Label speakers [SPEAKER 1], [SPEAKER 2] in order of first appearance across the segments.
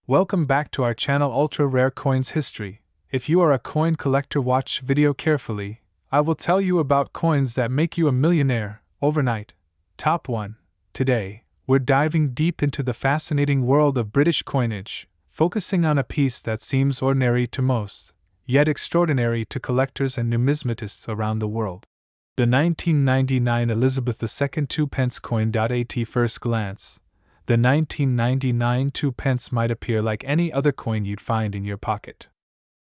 [SPEAKER 1] Welcome back to our channel Ultra Rare Coins History. If you are a coin collector, watch video carefully. I will tell you about coins that make you a millionaire overnight. Top 1. Today, we're diving deep into the fascinating world of British coinage, focusing on a piece that seems ordinary to most, yet extraordinary to collectors and numismatists around the world. The 1999 Elizabeth II 2p coin. At first glance, the 1999 2p might appear like any other coin you'd find in your pocket.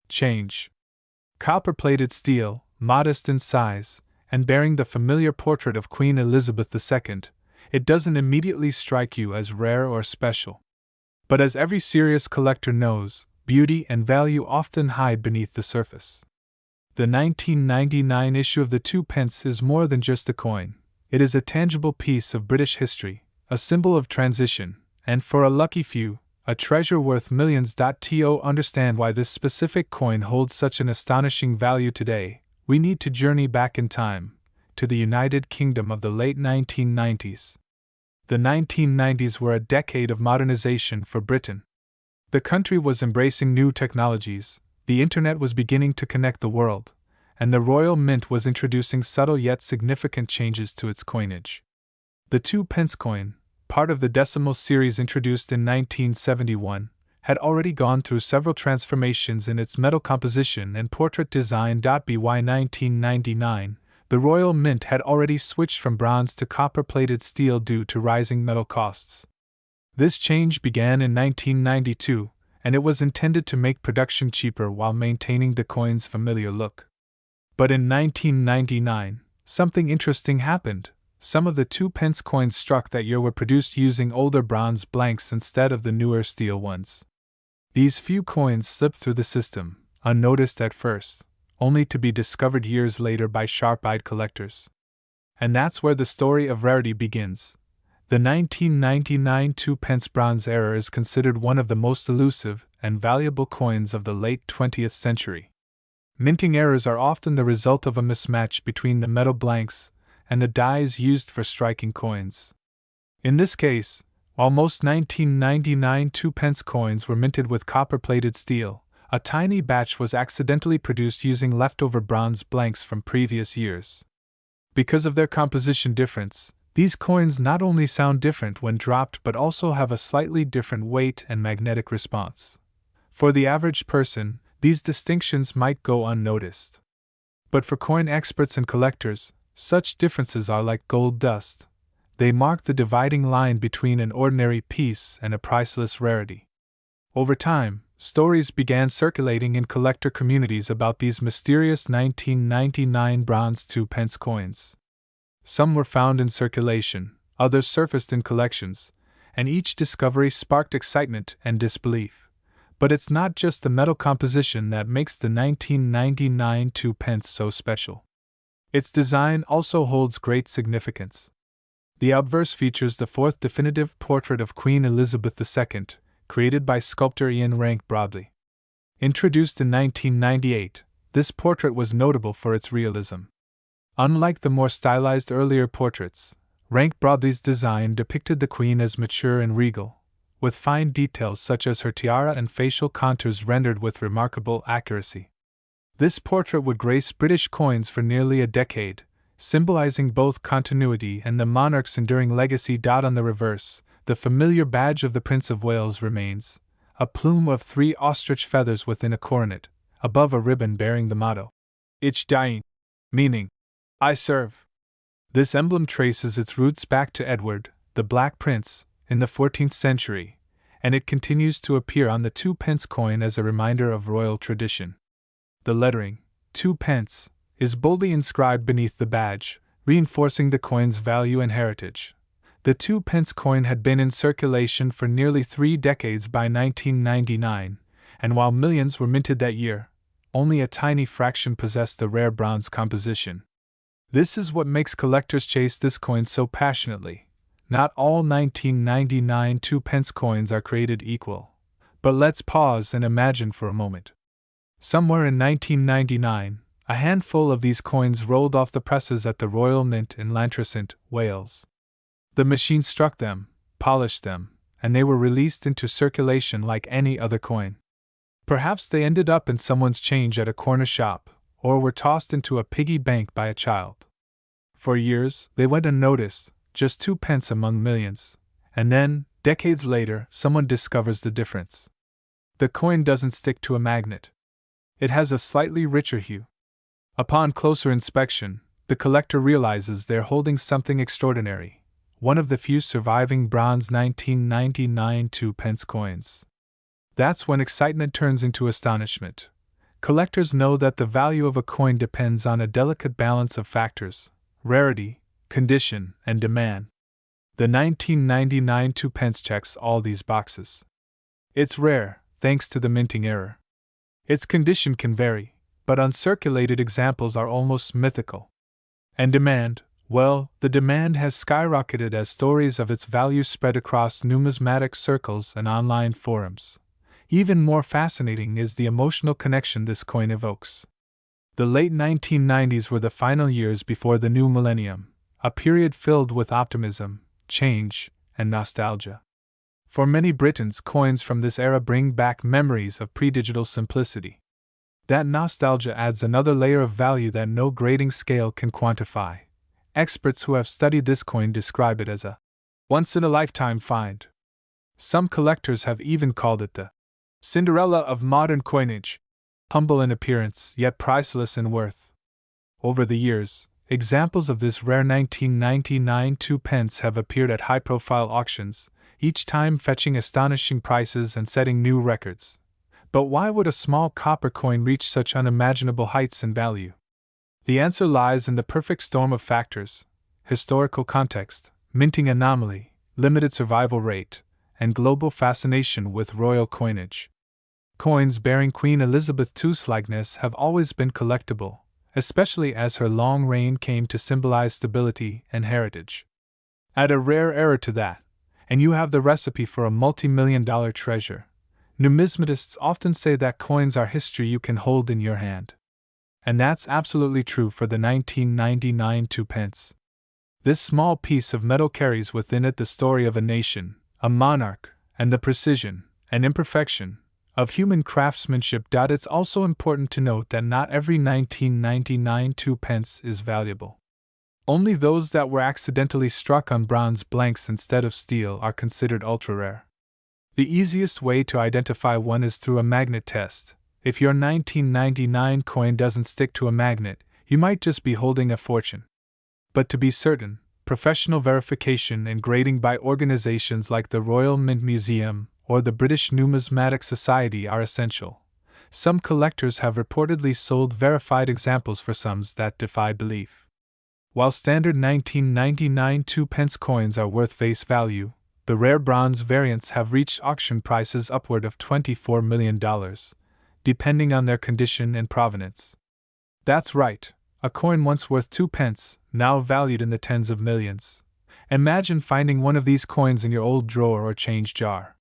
[SPEAKER 1] Change. Copper-plated steel, modest in size, and bearing the familiar portrait of Queen Elizabeth II, it doesn't immediately strike you as rare or special. But as every serious collector knows, beauty and value often hide beneath the surface. The 1999 issue of the 2p is more than just a coin. It is a tangible piece of British history, a symbol of transition, and for a lucky few, a treasure worth millions. To understand why this specific coin holds such an astonishing value today, we need to journey back in time, to the United Kingdom of the late 1990s. The 1990s were a decade of modernization for Britain. The country was embracing new technologies, the internet was beginning to connect the world, and the Royal Mint was introducing subtle yet significant changes to its coinage. The 2p coin, part of the decimal series introduced in 1971, had already gone through several transformations in its metal composition and portrait design. By 1999, the Royal Mint had already switched from bronze to copper-plated steel due to rising metal costs. This change began in 1992, and it was intended to make production cheaper while maintaining the coin's familiar look. But in 1999, something interesting happened. Some of the 2p coins struck that year were produced using older bronze blanks instead of the newer steel ones. These few coins slipped through the system, unnoticed at first, only to be discovered years later by sharp-eyed collectors. And that's where the story of rarity begins. The 1999 2p bronze era is considered one of the most elusive and valuable coins of the late 20th century. Minting errors are often the result of a mismatch between the metal blanks and the dies used for striking coins. In this case, while most 1999 2p coins were minted with copper-plated steel, a tiny batch was accidentally produced using leftover bronze blanks from previous years. Because of their composition difference, these coins not only sound different when dropped but also have a slightly different weight and magnetic response. For the average person, these distinctions might go unnoticed. But for coin experts and collectors, such differences are like gold dust. They mark the dividing line between an ordinary piece and a priceless rarity. Over time, stories began circulating in collector communities about these mysterious 1999 bronze 2p coins. Some were found in circulation, others surfaced in collections, and each discovery sparked excitement and disbelief. But it's not just the metal composition that makes the 1999 2p so special. Its design also holds great significance. The obverse features the fourth definitive portrait of Queen Elizabeth II, created by sculptor Ian Rank Broadley. Introduced in 1998, this portrait was notable for its realism. Unlike the more stylized earlier portraits, Rank Broadley's design depicted the Queen as mature and regal, with fine details such as her tiara and facial contours rendered with remarkable accuracy. This portrait would grace British coins for nearly a decade, symbolizing both continuity and the monarch's enduring legacy. On the reverse, the familiar badge of the Prince of Wales remains, a plume of 3 ostrich feathers within a coronet, above a ribbon bearing the motto, Ich diene, meaning, I serve. This emblem traces its roots back to Edward, the Black Prince, in the 14th century, and it continues to appear on the 2p coin as a reminder of royal tradition. The lettering, 2p, is boldly inscribed beneath the badge, reinforcing the coin's value and heritage. The 2p coin had been in circulation for nearly 3 decades by 1999, and while millions were minted that year, only a tiny fraction possessed the rare bronze composition. This is what makes collectors chase this coin so passionately. Not all 1999 2p coins are created equal. But let's pause and imagine for a moment. Somewhere in 1999, a handful of these coins rolled off the presses at the Royal Mint in Llantrisant, Wales. The machine struck them, polished them, and they were released into circulation like any other coin. Perhaps they ended up in someone's change at a corner shop, or were tossed into a piggy bank by a child. For years, they went unnoticed, just 2 pence among millions, and then, decades later, someone discovers the difference. The coin doesn't stick to a magnet. It has a slightly richer hue. Upon closer inspection, the collector realizes they're holding something extraordinary, one of the few surviving bronze 1999 2-pence coins. That's when excitement turns into astonishment. Collectors know that the value of a coin depends on a delicate balance of factors: rarity, condition, and demand. The 1999 2-pence checks all these boxes. It's rare, thanks to the minting error. Its condition can vary, but uncirculated examples are almost mythical. And demand, well, the demand has skyrocketed as stories of its value spread across numismatic circles and online forums. Even more fascinating is the emotional connection this coin evokes. The late 1990s were the final years before the new millennium, a period filled with optimism, change, and nostalgia. For many Britons, coins from this era bring back memories of pre-digital simplicity. That nostalgia adds another layer of value that no grading scale can quantify. Experts who have studied this coin describe it as a once-in-a-lifetime find. Some collectors have even called it the Cinderella of modern coinage, humble in appearance yet priceless in worth. Over the years, examples of this rare 1999 2-pence have appeared at high-profile auctions, each time fetching astonishing prices and setting new records. But why would a small copper coin reach such unimaginable heights in value? The answer lies in the perfect storm of factors: historical context, minting anomaly, limited survival rate, and global fascination with royal coinage. Coins bearing Queen Elizabeth II's likeness have always been collectible, especially as her long reign came to symbolize stability and heritage. Add a rare error to that, and you have the recipe for a multi-million-dollar treasure. Numismatists often say that coins are history you can hold in your hand. And that's absolutely true for the 1999 2-pence. This small piece of metal carries within it the story of a nation, a monarch, and the precision and imperfection of human craftsmanship. It's also important to note that not every 1999 2-pence is valuable. Only those that were accidentally struck on bronze blanks instead of steel are considered ultra-rare. The easiest way to identify one is through a magnet test. If your 1999 coin doesn't stick to a magnet, you might just be holding a fortune. But to be certain, professional verification and grading by organizations like the Royal Mint Museum or the British Numismatic Society are essential. Some collectors have reportedly sold verified examples for sums that defy belief. While standard 1999 2-pence coins are worth face value, the rare bronze variants have reached auction prices upward of $24 million, depending on their condition and provenance. That's right, a coin once worth 2 pence, now valued in the tens of millions. Imagine finding one of these coins in your old drawer or change jar.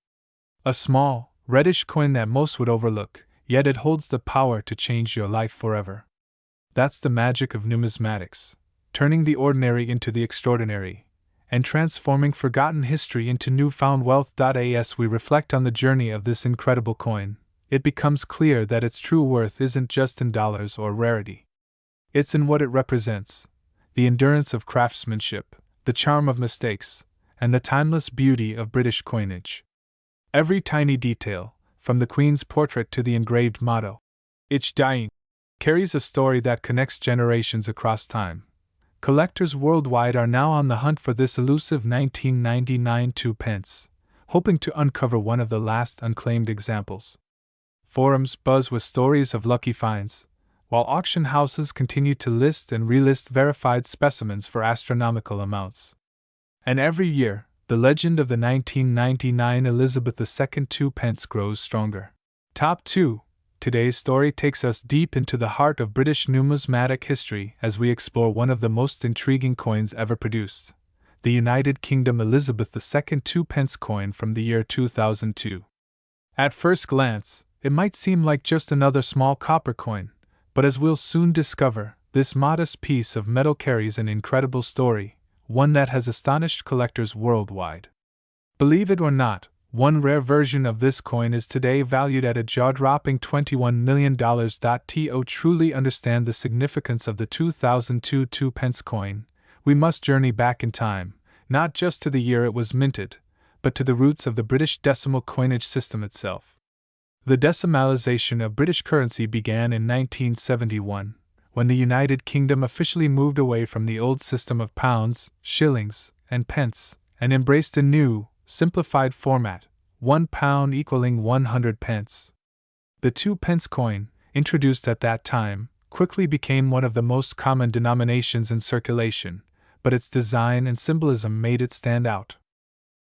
[SPEAKER 1] A small, reddish coin that most would overlook, yet it holds the power to change your life forever. That's the magic of numismatics, turning the ordinary into the extraordinary, and transforming forgotten history into newfound wealth. As we reflect on the journey of this incredible coin, it becomes clear that its true worth isn't just in dollars or rarity. It's in what it represents: the endurance of craftsmanship, the charm of mistakes, and the timeless beauty of British coinage. Every tiny detail, from the Queen's portrait to the engraved motto, "Ich dying," carries a story that connects generations across time. Collectors worldwide are now on the hunt for this elusive 1999 2-pence, hoping to uncover one of the last unclaimed examples. Forums buzz with stories of lucky finds, while auction houses continue to list and relist verified specimens for astronomical amounts. And every year, the legend of the 1999 Elizabeth II 2-pence grows stronger. Top 2. Today's story takes us deep into the heart of British numismatic history as we explore one of the most intriguing coins ever produced, the United Kingdom Elizabeth II 2-pence coin from the year 2002. At first glance, it might seem like just another small copper coin, but as we'll soon discover, this modest piece of metal carries an incredible story, one that has astonished collectors worldwide. Believe it or not, One rare version of this coin is today valued at a jaw-dropping $21 million. To truly understand the significance of the 2002 2-pence coin, we must journey back in time, not just to the year it was minted, but to the roots of the British decimal coinage system itself. The decimalisation of British currency began in 1971, when the United Kingdom officially moved away from the old system of pounds, shillings, and pence, and embraced a new, simplified format, £1 equaling 100 pence. The 2-pence coin, introduced at that time, quickly became one of the most common denominations in circulation, but its design and symbolism made it stand out.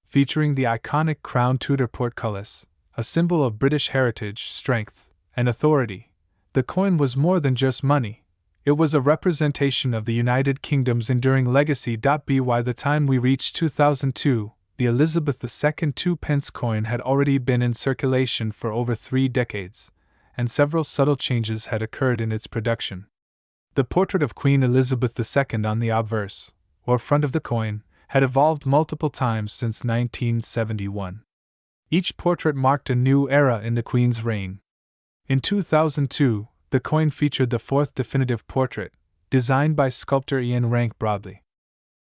[SPEAKER 1] Featuring the iconic Crown Tudor portcullis, a symbol of British heritage, strength, and authority, the coin was more than just money. It was a representation of the United Kingdom's enduring legacy. By the time we reached 2002, the Elizabeth II 2-pence coin had already been in circulation for over 3 decades, and several subtle changes had occurred in its production. The portrait of Queen Elizabeth II on the obverse, or front of the coin, had evolved multiple times since 1971. Each portrait marked a new era in the Queen's reign. In 2002, the coin featured the fourth definitive portrait, designed by sculptor Ian Rank Broadley.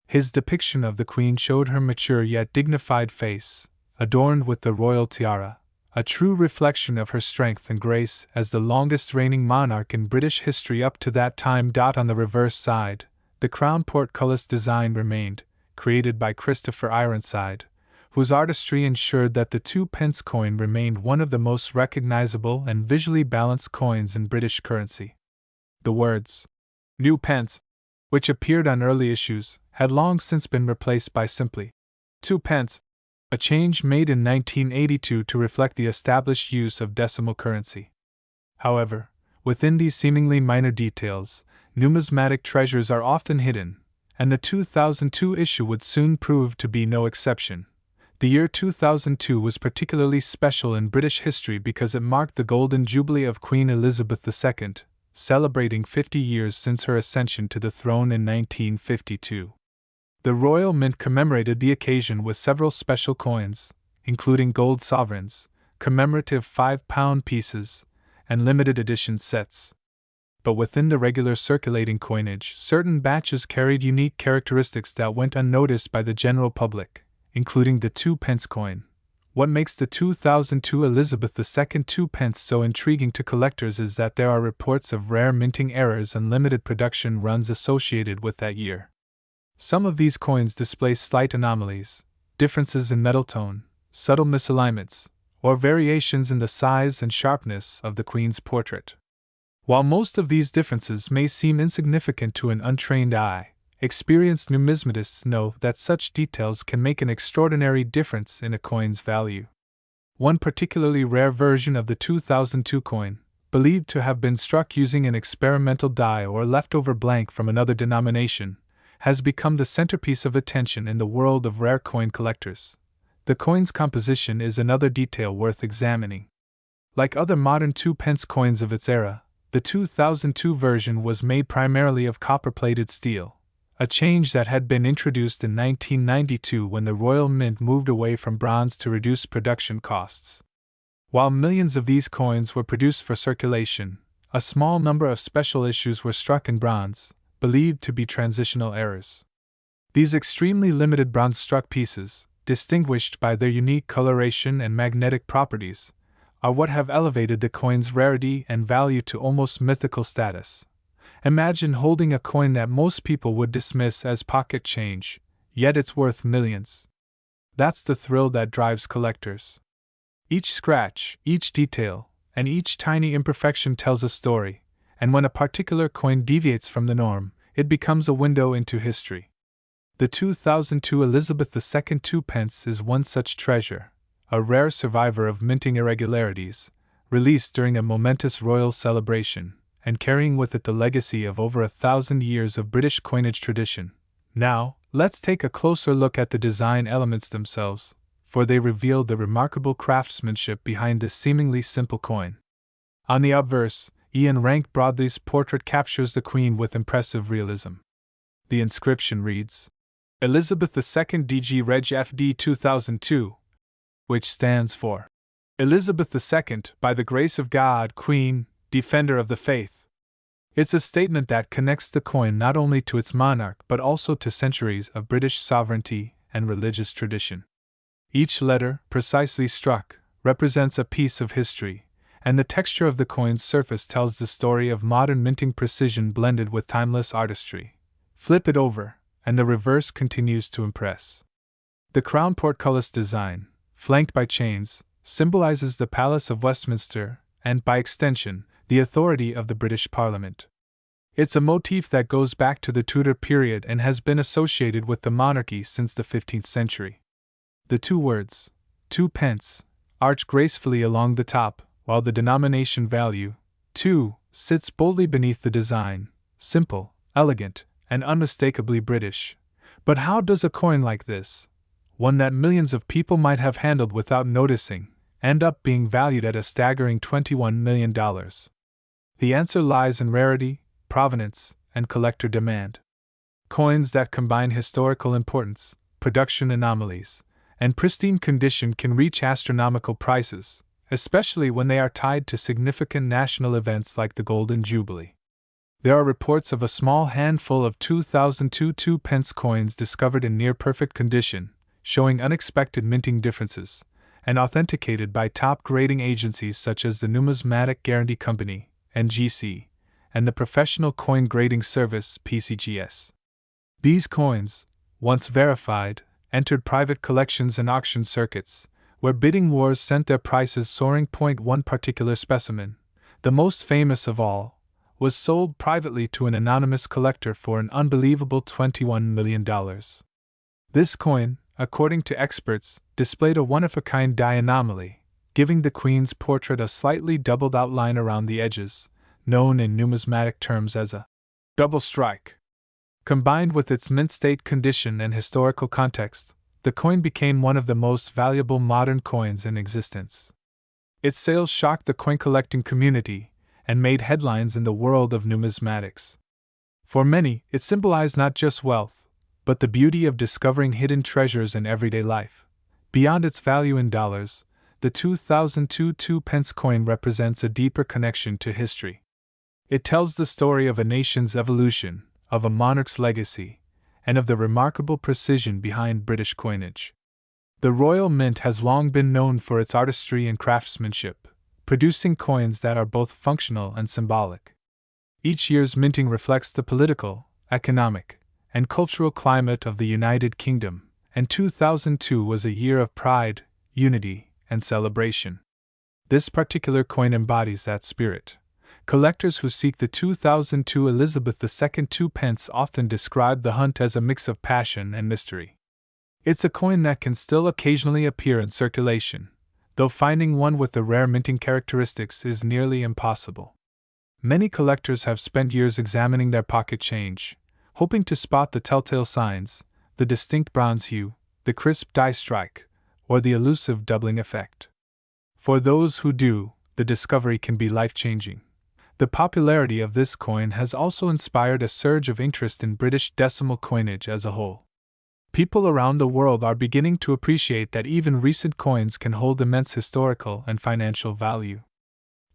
[SPEAKER 1] His depiction of the Queen showed her mature yet dignified face, adorned with the royal tiara, a true reflection of her strength and grace as the longest reigning monarch in British history up to that time. On the reverse side, the crown portcullis design remained, created by Christopher Ironside, whose artistry ensured that the 2-pence coin remained one of the most recognizable and visually balanced coins in British currency. The words, "New Pence," which appeared on early issues, had long since been replaced by simply 2 pence, a change made in 1982 to reflect the established use of decimal currency. However, within these seemingly minor details, numismatic treasures are often hidden, and the 2002 issue would soon prove to be no exception. The year 2002 was particularly special in British history because it marked the Golden Jubilee of Queen Elizabeth II, celebrating 50 years since her ascension to the throne in 1952. The Royal Mint commemorated the occasion with several special coins, including gold sovereigns, commemorative £5 pieces, and limited edition sets. But within the regular circulating coinage, certain batches carried unique characteristics that went unnoticed by the general public, including the 2-pence coin. What makes the 2002 Elizabeth II 2-pence so intriguing to collectors is that there are reports of rare minting errors and limited production runs associated with that year. Some of these coins display slight anomalies, differences in metal tone, subtle misalignments, or variations in the size and sharpness of the Queen's portrait. While most of these differences may seem insignificant to an untrained eye, experienced numismatists know that such details can make an extraordinary difference in a coin's value. One particularly rare version of the 2002 coin, believed to have been struck using an experimental die or leftover blank from another denomination, has become the centerpiece of attention in the world of rare coin collectors. The coin's composition is another detail worth examining. Like other modern 2-pence coins of its era, the 2002 version was made primarily of copper-plated steel, a change that had been introduced in 1992 when the Royal Mint moved away from bronze to reduce production costs. While millions of these coins were produced for circulation, a small number of special issues were struck in bronze, believed to be transitional errors. These extremely limited bronze-struck pieces, distinguished by their unique coloration and magnetic properties, are what have elevated the coin's rarity and value to almost mythical status. Imagine holding a coin that most people would dismiss as pocket change, yet it's worth millions. That's the thrill that drives collectors. Each scratch, each detail, and each tiny imperfection tells a story, and when a particular coin deviates from the norm, it becomes a window into history. The 2002 Elizabeth II 2-pence is one such treasure, a rare survivor of minting irregularities, released during a momentous royal celebration, and carrying with it the legacy of over 1,000 years of British coinage tradition. Now, let's take a closer look at the design elements themselves, for they reveal the remarkable craftsmanship behind this seemingly simple coin. On the obverse, Ian Rank Broadley's portrait captures the Queen with impressive realism. The inscription reads, Elizabeth II DG Reg FD 2002. which stands for Elizabeth II, by the grace of God, Queen, Defender of the Faith. It's a statement that connects the coin not only to its monarch but also to centuries of British sovereignty and religious tradition. Each letter, precisely struck, represents a piece of history, and the texture of the coin's surface tells the story of modern minting precision blended with timeless artistry. Flip it over, and the reverse continues to impress. The crown portcullis design, flanked by chains, symbolizes the Palace of Westminster and, by extension, the authority of the British Parliament. It's a motif that goes back to the Tudor period and has been associated with the monarchy since the 15th century. The two words, 2 pence, arch gracefully along the top, while the denomination value, 2, sits boldly beneath the design, simple, elegant, and unmistakably British. But how does a coin like this, one that millions of people might have handled without noticing, end up being valued at a staggering $21 million? The answer lies in rarity, provenance, and collector demand. Coins that combine historical importance, production anomalies, and pristine condition can reach astronomical prices, especially when they are tied to significant national events like the Golden Jubilee. There are reports of a small handful of 2002 2-pence coins discovered in near-perfect condition, showing unexpected minting differences, and authenticated by top grading agencies such as the Numismatic Guarantee Company, NGC, and the Professional Coin Grading Service, PCGS. These coins, once verified, entered private collections and auction circuits, where bidding wars sent their prices soaring. One particular specimen, the most famous of all, was sold privately to an anonymous collector for an unbelievable $21 million. This coin, according to experts, displayed a one-of-a-kind die anomaly, giving the Queen's portrait a slightly doubled outline around the edges, known in numismatic terms as a double strike. Combined with its mint-state condition and historical context, the coin became one of the most valuable modern coins in existence. Its sales shocked the coin-collecting community and made headlines in the world of numismatics. For many, it symbolized not just wealth, but the beauty of discovering hidden treasures in everyday life. Beyond its value in dollars, the 2002 2-pence coin represents a deeper connection to history. It tells the story of a nation's evolution, of a monarch's legacy, and of the remarkable precision behind British coinage. The Royal Mint has long been known for its artistry and craftsmanship, producing coins that are both functional and symbolic. Each year's minting reflects the political, economic, and cultural climate of the United Kingdom, and 2002 was a year of pride, unity, and celebration. This particular coin embodies that spirit. Collectors who seek the 2002 Elizabeth II 2-pence often describe the hunt as a mix of passion and mystery. It's a coin that can still occasionally appear in circulation, though finding one with the rare minting characteristics is nearly impossible. Many collectors have spent years examining their pocket change, hoping to spot the telltale signs, the distinct bronze hue, the crisp die strike, or the elusive doubling effect. For those who do, the discovery can be life-changing. The popularity of this coin has also inspired a surge of interest in British decimal coinage as a whole. People around the world are beginning to appreciate that even recent coins can hold immense historical and financial value.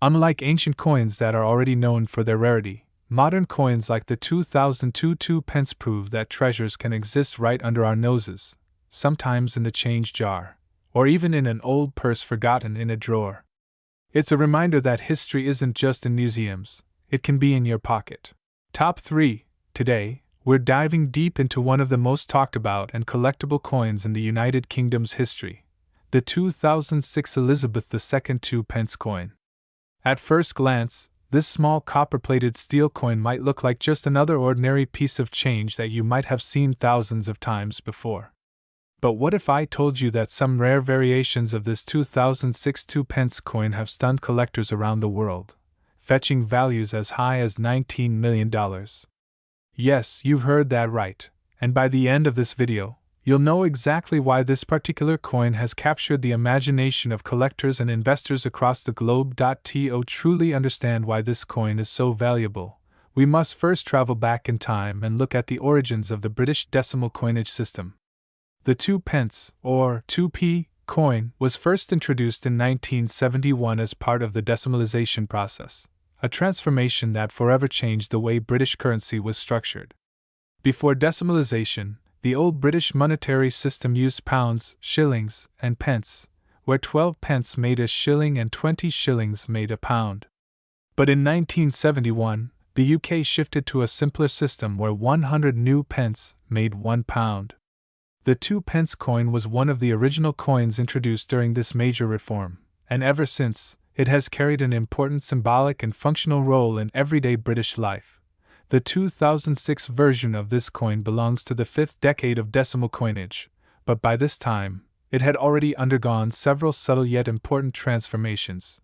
[SPEAKER 1] Unlike ancient coins that are already known for their rarity, modern coins like the 2002 2-pence prove that treasures can exist right under our noses, sometimes in the change jar, or even in an old purse forgotten in a drawer. It's a reminder that history isn't just in museums, it can be in your pocket. Top 3. Today, we're diving deep into one of the most talked about and collectible coins in the United Kingdom's history, the 2006 Elizabeth II 2-pence coin. At first glance, this small copper-plated steel coin might look like just another ordinary piece of change that you might have seen thousands of times before. But what if I told you that some rare variations of this 2006 2-pence coin have stunned collectors around the world, fetching values as high as $19 million? Yes, you heard that right, and by the end of this video, you'll know exactly why this particular coin has captured the imagination of collectors and investors across the globe. To truly understand why this coin is so valuable, we must first travel back in time and look at the origins of the British decimal coinage system. The 2-pence, or 2p, coin was first introduced in 1971 as part of the decimalization process, a transformation that forever changed the way British currency was structured. Before decimalization, the old British monetary system used pounds, shillings, and pence, where 12 pence made a shilling and 20 shillings made a pound. But in 1971, the UK shifted to a simpler system where 100 new pence made 1 pound. The 2-pence coin was one of the original coins introduced during this major reform, and ever since, it has carried an important symbolic and functional role in everyday British life. The 2006 version of this coin belongs to the 5th decade of decimal coinage, but by this time, it had already undergone several subtle yet important transformations.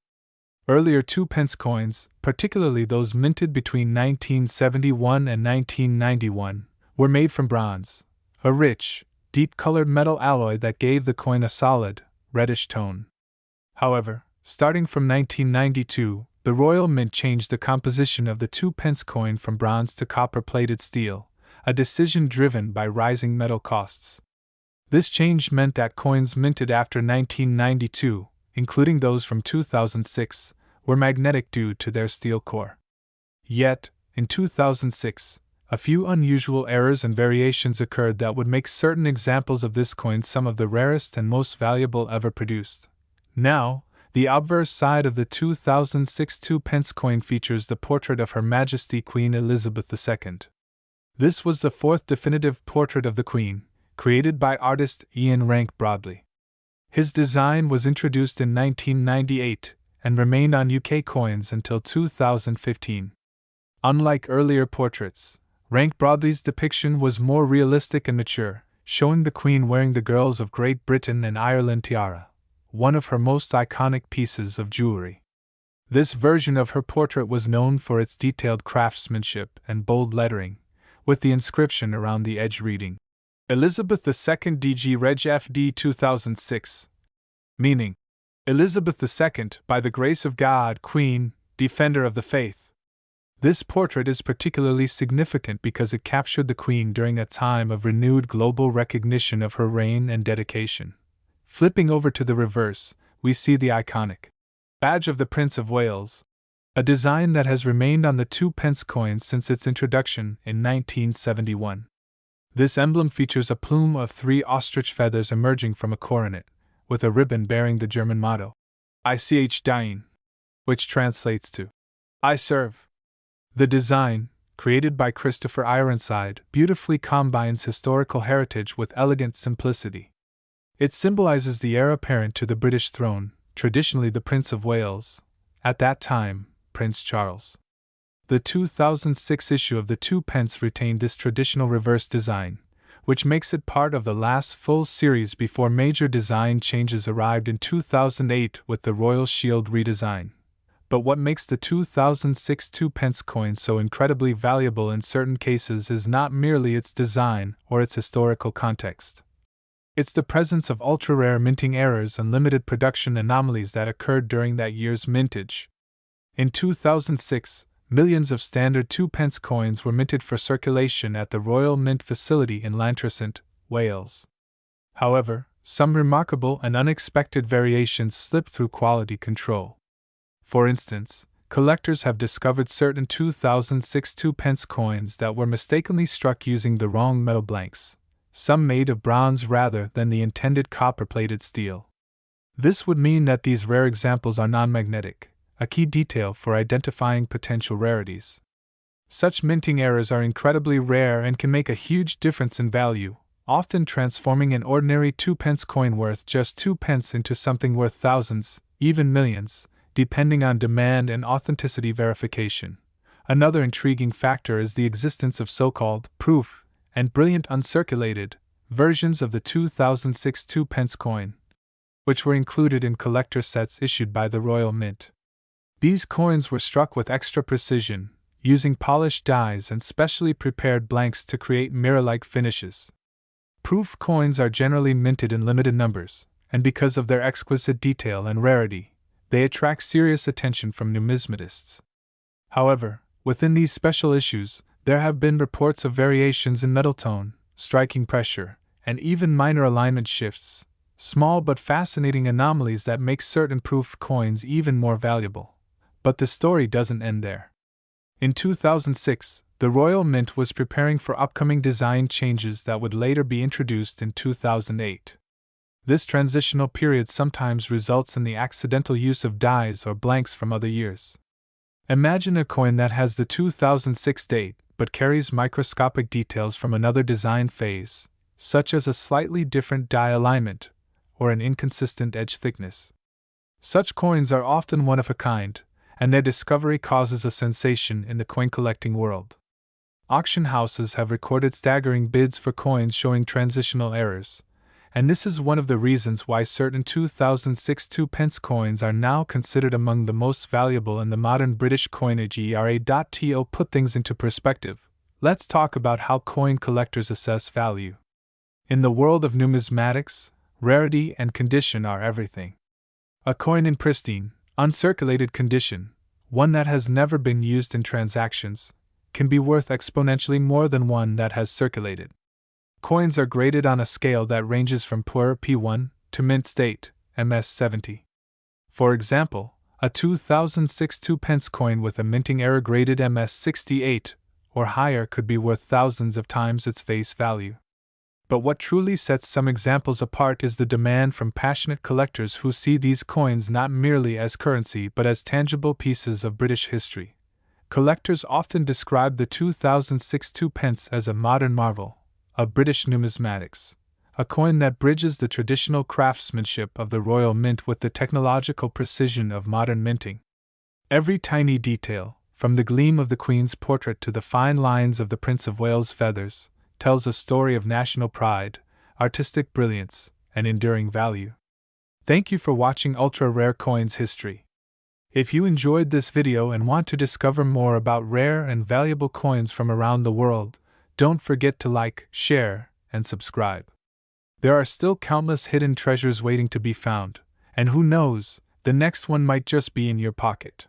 [SPEAKER 1] Earlier 2-pence coins, particularly those minted between 1971 and 1991, were made from bronze, a rich, deep-colored metal alloy that gave the coin a solid, reddish tone. However, starting from 1992, the Royal Mint changed the composition of the 2-pence coin from bronze to copper-plated steel, a decision driven by rising metal costs. This change meant that coins minted after 1992, including those from 2006, were magnetic due to their steel core. Yet, in 2006, a few unusual errors and variations occurred that would make certain examples of this coin some of the rarest and most valuable ever produced. Now, the obverse side of the 2006 2-pence coin features the portrait of Her Majesty Queen Elizabeth II. This was the 4th definitive portrait of the Queen, created by artist Ian Rank Broadley. His design was introduced in 1998 and remained on UK coins until 2015. Unlike earlier portraits, Rank Broadley's depiction was more realistic and mature, showing the Queen wearing the Girls of Great Britain and Ireland tiara, one of her most iconic pieces of jewelry. This version of her portrait was known for its detailed craftsmanship and bold lettering, with the inscription around the edge reading, Elizabeth II DG Reg FD 2006, meaning, Elizabeth II, by the grace of God, Queen, Defender of the Faith. This portrait is particularly significant because it captured the Queen during a time of renewed global recognition of her reign and dedication. Flipping over to the reverse, we see the iconic badge of the Prince of Wales, a design that has remained on the 2-pence coin since its introduction in 1971. This emblem features a plume of 3 ostrich feathers emerging from a coronet, with a ribbon bearing the German motto, Ich diene, which translates to, I serve. The design, created by Christopher Ironside, beautifully combines historical heritage with elegant simplicity. It symbolizes the heir apparent to the British throne, traditionally the Prince of Wales, at that time, Prince Charles. The 2006 issue of the 2-pence retained this traditional reverse design, which makes it part of the last full series before major design changes arrived in 2008 with the Royal Shield redesign. But what makes the 2006 2-pence coin so incredibly valuable in certain cases is not merely its design or its historical context. It's the presence of ultra-rare minting errors and limited production anomalies that occurred during that year's mintage. In 2006, millions of standard 2-pence coins were minted for circulation at the Royal Mint facility in Llantrisant, Wales. However, some remarkable and unexpected variations slipped through quality control. For instance, collectors have discovered certain 2006 2-pence coins that were mistakenly struck using the wrong metal blanks, some made of bronze rather than the intended copper-plated steel. This would mean that these rare examples are non-magnetic, a key detail for identifying potential rarities. Such minting errors are incredibly rare and can make a huge difference in value, often transforming an ordinary 2-pence coin worth just 2 pence into something worth thousands, even millions, depending on demand and authenticity verification. Another intriguing factor is the existence of so-called proof and brilliant uncirculated versions of the 2006 2-pence coin, which were included in collector sets issued by the Royal Mint. These coins were struck with extra precision, using polished dies and specially prepared blanks to create mirror-like finishes. Proof coins are generally minted in limited numbers, and because of their exquisite detail and rarity, they attract serious attention from numismatists. However, within these special issues, there have been reports of variations in metal tone, striking pressure, and even minor alignment shifts, Small but fascinating anomalies that make certain proof coins even more valuable. But the story doesn't end there. In 2006, the Royal Mint was preparing for upcoming design changes that would later be introduced in 2008. This transitional period sometimes results in the accidental use of dies or blanks from other years. Imagine a coin that has the 2006 date but carries microscopic details from another design phase, such as a slightly different die alignment or an inconsistent edge thickness. Such coins are often one of a kind, and their discovery causes a sensation in the coin collecting world. Auction houses have recorded staggering bids for coins showing transitional errors, and this is one of the reasons why certain 2006 2-pence coins are now considered among the most valuable in the modern British coinage era. To put things into perspective, let's talk about how coin collectors assess value. In the world of numismatics, rarity and condition are everything. A coin in pristine, uncirculated condition, one that has never been used in transactions, can be worth exponentially more than one that has circulated. Coins are graded on a scale that ranges from poor P1 to mint state, MS70. For example, a 2006 2-pence coin with a minting error graded MS68 or higher could be worth thousands of times its face value. But what truly sets some examples apart is the demand from passionate collectors who see these coins not merely as currency but as tangible pieces of British history. Collectors often describe the 2006 2-pence as a modern marvel of British numismatics, a coin that bridges the traditional craftsmanship of the Royal Mint with the technological precision of modern minting. Every tiny detail, from the gleam of the Queen's portrait to the fine lines of the Prince of Wales' feathers, tells a story of national pride, artistic brilliance, and enduring value. Thank you for watching Ultra Rare Coins History. If you enjoyed this video and want to discover more about rare and valuable coins from around the world, don't forget to like, share, and subscribe. There are still countless hidden treasures waiting to be found, and who knows, the next one might just be in your pocket.